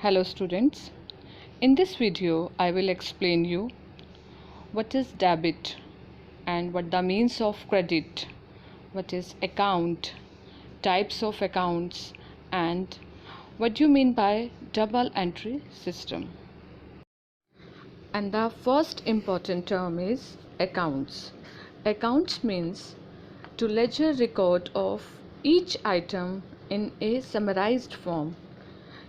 Hello students, in this video I will explain you what is debit and what the means of credit, what is account, types of accounts and what you mean by double entry system. And the first important term is accounts. Accounts means to ledger record of each item in a summarized form.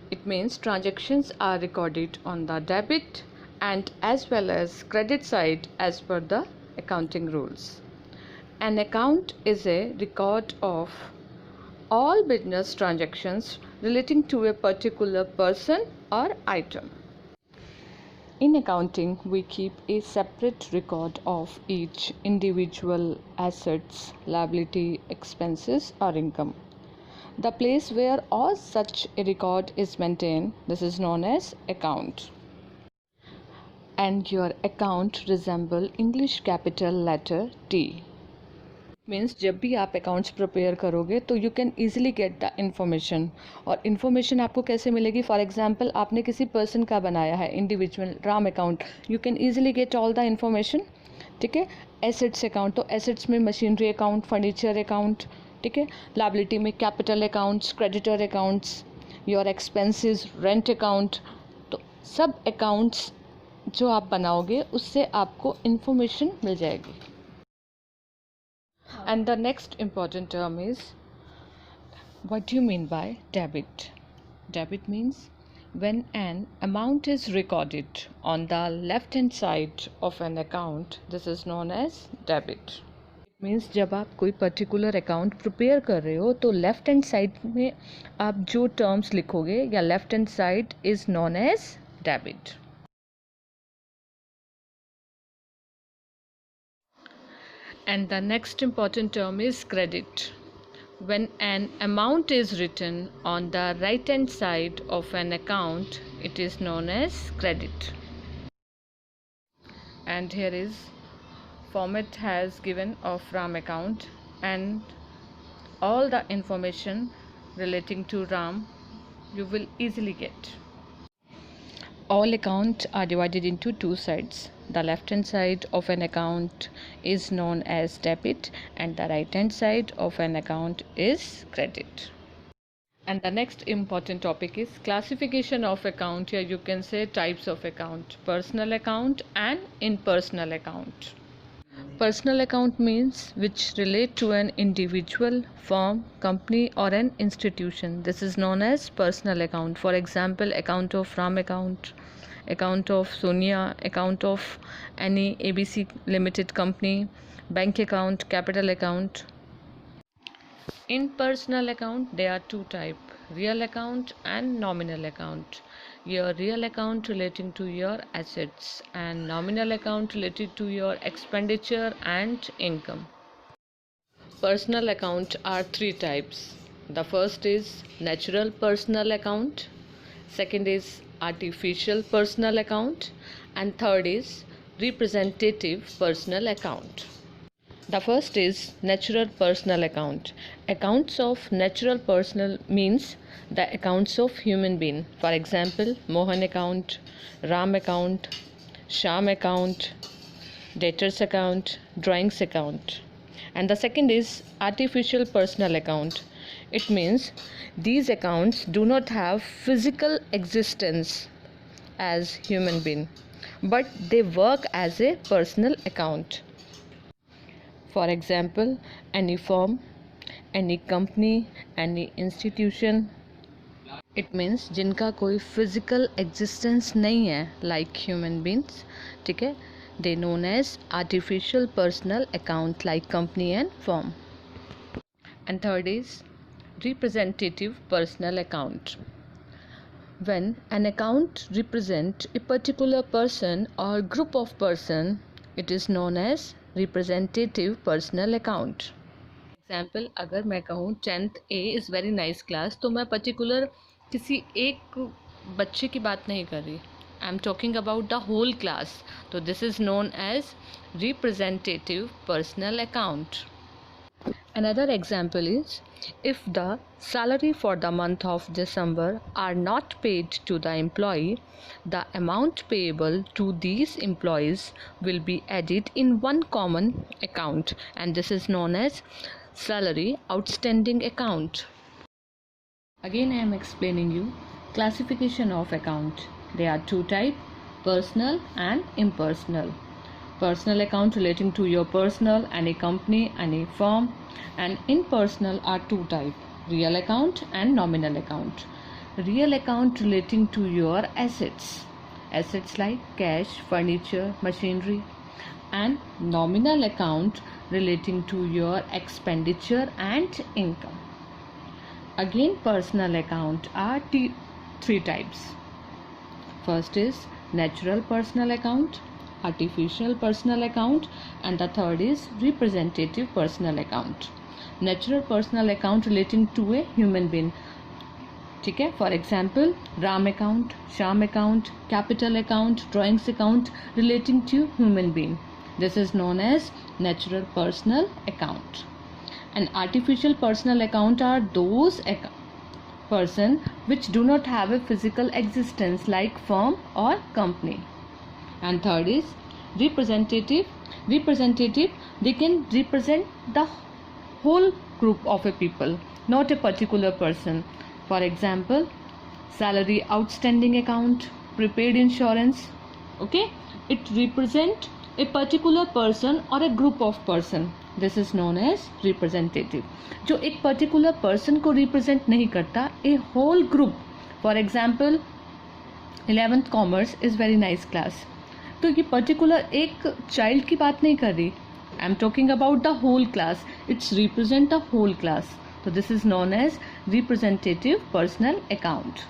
It means transactions are recorded on the debit and as well as credit side as per the accounting rules. An account is a record of all business transactions relating to a particular person or item. In accounting, we keep a separate record of each individual assets, liability, expenses or income. The place where all such a record is maintained, this is known as account. And your account resemble English capital letter T. Means जब भी आप accounts prepare करोगे तो you can easily get the information. और information आपको कैसे मिलेगी? For example आपने किसी पर्सन का बनाया है individual Ram account, you can easily get all the information. ठीक है. एसेट्स अकाउंट, तो एसेट्स में मशीनरी अकाउंट, फर्नीचर अकाउंट. ठीक है. लायबिलिटी में capital accounts, creditor accounts, your expenses, rent account. तो सब अकाउंट्स जो आप बनाओगे उससे आपको इन्फॉर्मेशन मिल जाएगी. And the next important term is what do you mean by debit? Debit means when an amount is recorded on the left hand side of an account, this is known as debit. It means जब आप कोई particular account prepare कर रहे हो तो left hand side में आप जो terms लिखोगे या left hand side is known as debit. And the next important term is credit. When an amount is written on the right hand side of an account, it is known as credit. And here is format has given of RAM account and all the information relating to RAM you will easily get. All accounts are divided into two sides. The left hand side of an account is known as debit and the right hand side of an account is credit. And the next important topic is classification of account. Here you can say types of account: personal account and impersonal account. Personal account means which relate to an individual, firm, company or an institution. This is known as personal account. For example, account of Ram account, account of Sonia, account of any ABC limited company, bank account, capital account. In personal account there are two types: real account and nominal account. Your real account relating to your assets and nominal account related to your expenditure and income. Personal account are three types. The first is natural personal account, second is artificial personal account and third is representative personal account. The first is natural personal account. Accounts of natural personal means the accounts of human being. For example, Mohan account, Ram account, Sham account, debtors account, drawings account. And the second is artificial personal account. It means these accounts do not have physical existence as human being, but they work as a personal account. For example, any firm, any company, any institution. It means जिनका कोई physical existence नहीं है like human beings. ठीक है. They known as artificial personal account like company and firm. And third is representative personal account. When an account represent a particular person or group of person, it is known as representative personal account. Example, अगर मैं कहूँ 10th A is very nice class, तो मैं particular किसी एक बच्चे की बात नहीं कर रही. I am talking about the whole class. तो this is known as representative personal account. Another example is if the salary for the month of December are not paid to the employee, the amount payable to these employees will be added in one common account, and this is known as salary outstanding account. Again, I am explaining you classification of account. There are two types, personal and impersonal. Personal account relating to your personal, any company, any firm, and impersonal are two types, real account and nominal account. Real account relating to your assets like cash, furniture, machinery, and nominal account relating to your expenditure and income. Again, personal account are three types. First is natural personal account, artificial personal account, and the third is representative personal account. Natural personal account relating to a human being. ठीक है, for example Ram account, Shyam account, capital account, drawings account relating to human being. This is known as natural personal account. And artificial personal account are those person which do not have a physical existence like firm or company. And third is representative. They can represent the whole group of a people, not a particular person. For example, salary outstanding account, prepaid insurance. Okay, it represent a particular person or a group of person. This is known as representative. जो एक particular person को represent नहीं करता, a whole group. For example, 11th commerce is very nice class. तो ये particular एक child की बात नहीं कर रही. I am talking about the whole class. It's represent the whole class. So this is known as representative personal account.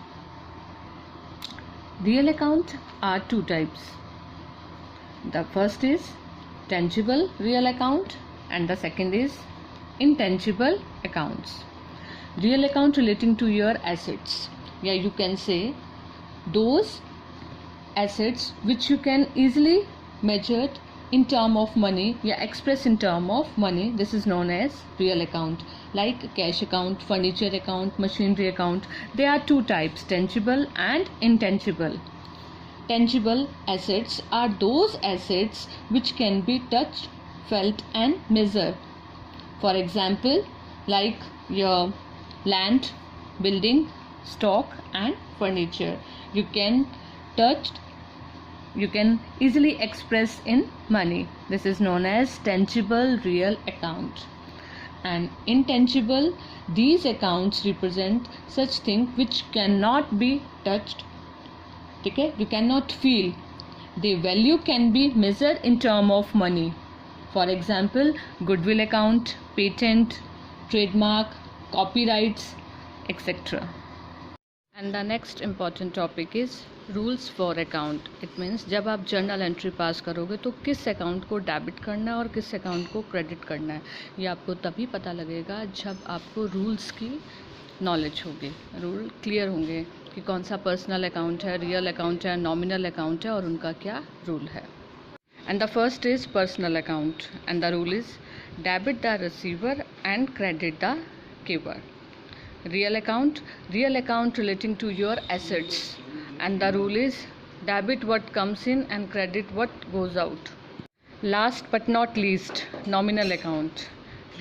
Real account are two types. The first is tangible real account and the second is intangible accounts. Real account relating to your assets. Yeah, you can say those assets which you can easily measure in term of money, yeah, express in term of money. This is known as real account, like cash account, furniture account, machinery account. There are two types, tangible and intangible. Tangible assets are those assets which can be touched, felt and measured. For example, like your land, building, stock and furniture. You can touch, you can easily express in money. This is known as tangible real account. And intangible, these accounts represent such things which cannot be touched. Okay, you cannot feel. The value can be measured in terms of money. For example, goodwill account, patent, trademark, copyrights, etc. And the next important topic is rules for account. It means जब आप journal entry पास करोगे तो किस account को debit करना है और किस अकाउंट को क्रेडिट करना है, ये आपको तभी पता लगेगा जब आपको रूल्स की नॉलेज होगी, रूल क्लियर होंगे कि कौन सा पर्सनल अकाउंट है, रियल अकाउंट है, नॉमिनल अकाउंट है और उनका क्या रूल है. And the first is personal account and the rule is debit the receiver and credit the giver. Real account relating to your assets and the rule is debit what comes in and credit what goes out. Last but not least, nominal account.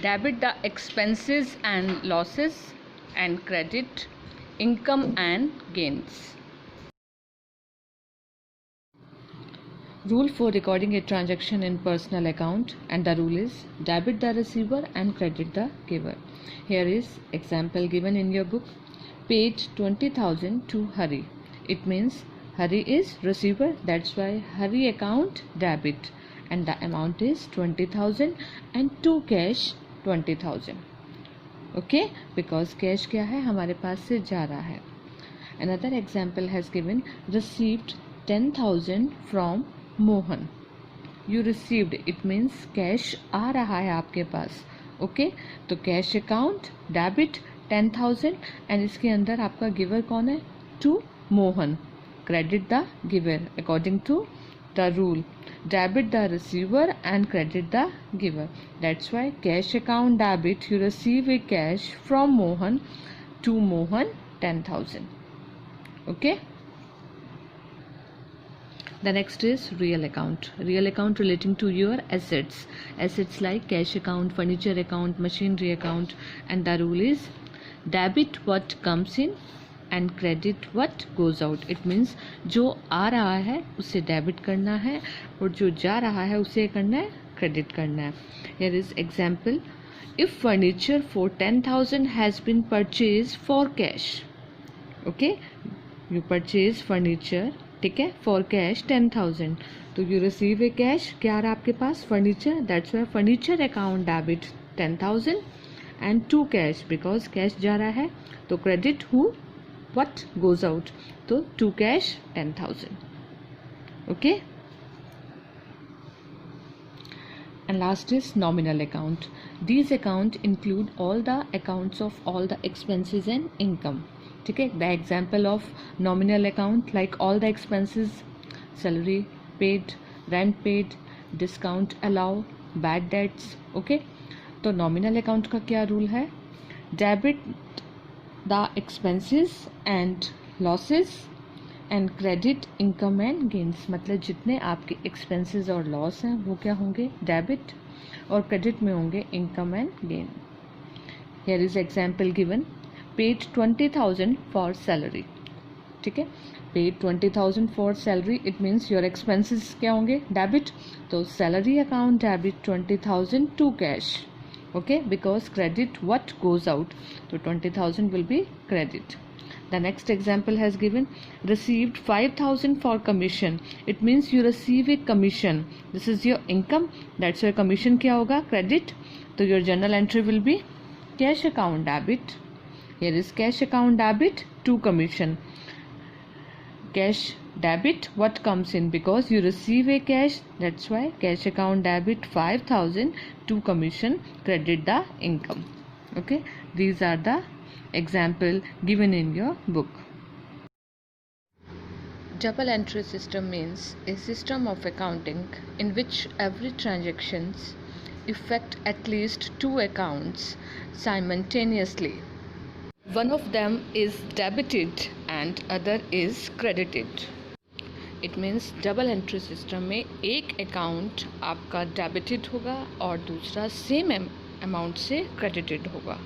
Debit the expenses and losses and credit income and gains. Rule for recording a transaction in personal account and the rule is debit the receiver and credit the giver. Here is example given in your book. Paid 20,000 to Hari. It means Hari is receiver, that's why Hari account debit and the amount is 20,000 and to cash 20,000. Okay, because cash क्या है हमारे पास से जा रहा है. Another example has given received 10,000 from Mohan. You received, it means cash आ रहा है आपके पास. ओके, तो कैश अकाउंट डेबिट 10,000 एंड इसके अंदर आपका गिवर कौन है? To Mohan. Credit the giver according to the rule, debit the receiver and credit the giver. That's why cash account debit, you receive a cash from Mohan to Mohan 10,000. Okay. The next is real account. Real account relating to your assets. Assets like cash account, furniture account, machinery account. And the rule is debit what comes in and credit what goes out. It means जो आ रहा है उसे debit करना है और जो जा रहा है उसे करना है क्रेडिट करना है. Here is example. If furniture for 10,000 has been purchased for cash. Okay, you purchase furniture, ठीक है, for cash 10,000. तो you receive a cash, क्या आ रहा है आपके पास, furniture. That's why furniture account debit 10,000 and to cash, because cash जा रहा है तो credit who what goes out, तो to cash 10,000. Okay. And last is nominal account. These account include all the accounts of all the expenses and income. ठीक है. The example of nominal account like all the expenses, salary paid, rent paid, discount allow, bad debts. Okay. तो nominal account का क्या rule है, debit the expenses and losses and credit income and gains. मतलब जितने आपके expenses और loss हैं वो क्या होंगे, debit, और credit में होंगे income and gain. Here is example given. Paid 20,000 for salary. ठीक है, paid 20,000 for salary, it means your expenses क्या होंगे, debit. तो salary account debit 20,000 to cash. Okay, because credit what goes out, so 20,000 will be credit. The next example has given received 5,000 for commission. It means you receive a commission. This is your income. That's why commission क्या होगा, credit. So your journal entry will be cash account debit. Here is cash account debit to commission. Cash debit what comes in, because you receive a cash, that's why cash account debit 5,000 to commission, credit the income. Okay, these are the example given in your book. Double entry system means a system of accounting in which every transactions affect at least two accounts simultaneously. One of them is debited and other is credited. It means double entry system में एक account आपका debited होगा और दूसरा same amount से credited होगा.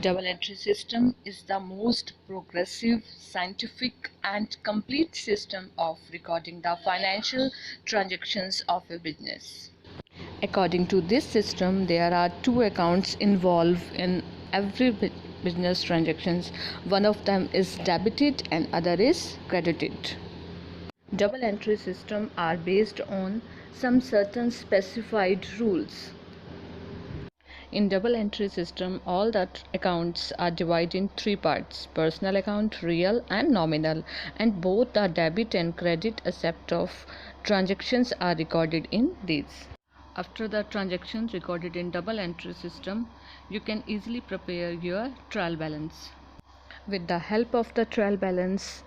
Double entry system is the most progressive, scientific and complete system of recording the financial transactions of a business. According to this system, there are two accounts involved in every business transactions. One of them is debited and other is credited. Double entry system are based on some certain specified rules. In double entry system, all the accounts are divided in three parts: personal account, real and nominal, and both the debit and credit aspect of transactions are recorded in these. After the transactions recorded in double entry system, you can easily prepare your trial balance. With the help of the trial balance,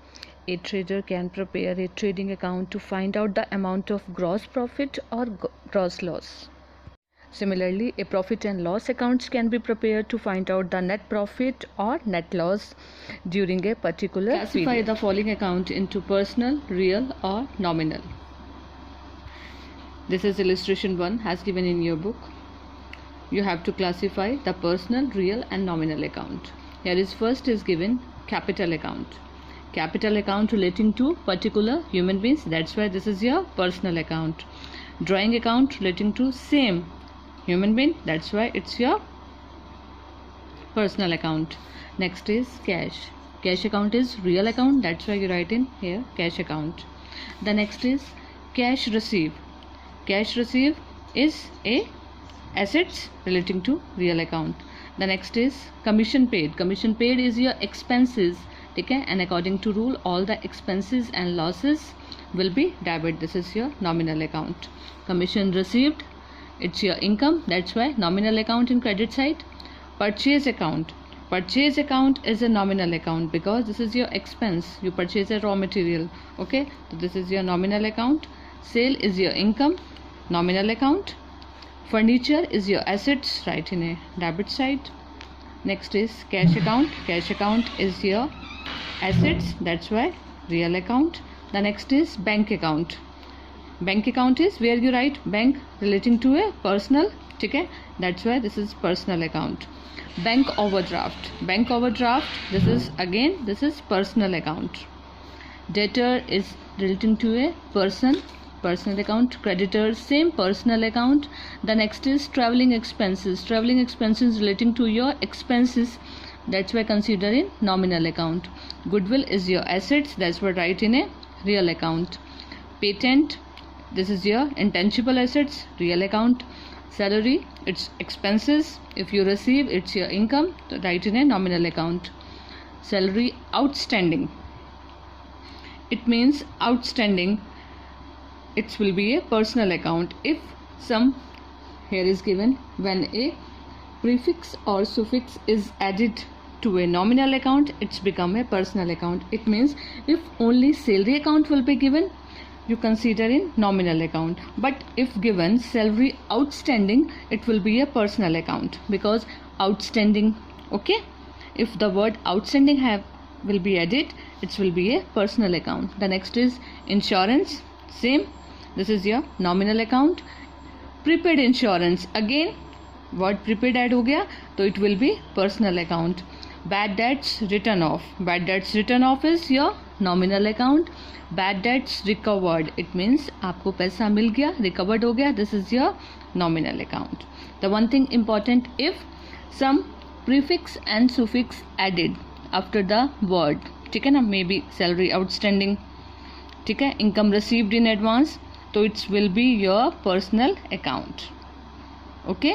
a trader can prepare a trading account to find out the amount of gross profit or gross loss. Similarly, a profit and loss accounts can be prepared to find out the net profit or net loss during a particular period. Classify the following account into personal, real or nominal. This is illustration 1 as given in your book. You have to classify the personal, real and nominal account. Here is first is given capital account. Capital account relating to particular human beings, that's why this is your personal account. Drawing account relating to same human being, that's why it's your personal account. Next is cash. Cash account is real account, that's why you write in here cash account. The next is cash receive. Cash receive is a assets relating to real account. The next is commission paid. Commission paid is your expenses, okay, and according to rule all the expenses and losses will be debit. This is your nominal account. Commission received, it's your income, that's why nominal account in credit side. Purchase account. Purchase account is a nominal account because this is your expense, you purchase a raw material, okay, so this is your nominal account. Sale is your income, nominal account. Furniture is your assets, right in a debit side. Next is cash account. Cash account is your assets, that's why real account. The next is bank account. Bank account is where you write bank relating to a personal, okay, that's why this is personal account. Bank overdraft. Bank overdraft, this is personal account. Debtor is relating to a personal account. Creditor, same personal account. The next is traveling expenses. Traveling expenses relating to your expenses, that's why consider in nominal account. Goodwill is your assets, that's why write in a real account. Patent, this is your intangible assets, real account. Salary, it's expenses. If you receive, it's your income, so write in a nominal account. Salary outstanding, it means outstanding, it will be a personal account. If some here is given, when a prefix or suffix is added to a nominal account, it's become a personal account. It means if only salary account will be given, you consider in nominal account, but if given salary outstanding, it will be a personal account, because outstanding, okay, if the word outstanding will be added, it will be a personal account. The next is insurance, same, this is your nominal account. Prepaid insurance, again word prepaid add हो गया, तो it will be personal account. Bad debts written off. Bad debts written off is your nominal account. Bad debts recovered, it means आपको पैसा मिल गया, recovered हो गया, this is your nominal account. The one thing important, if some prefix and suffix added after the word, ठीक है ना, may be salary outstanding, ठीक है, इनकम रिसीव्ड इन एडवांस, तो it's will be your personal account. Okay.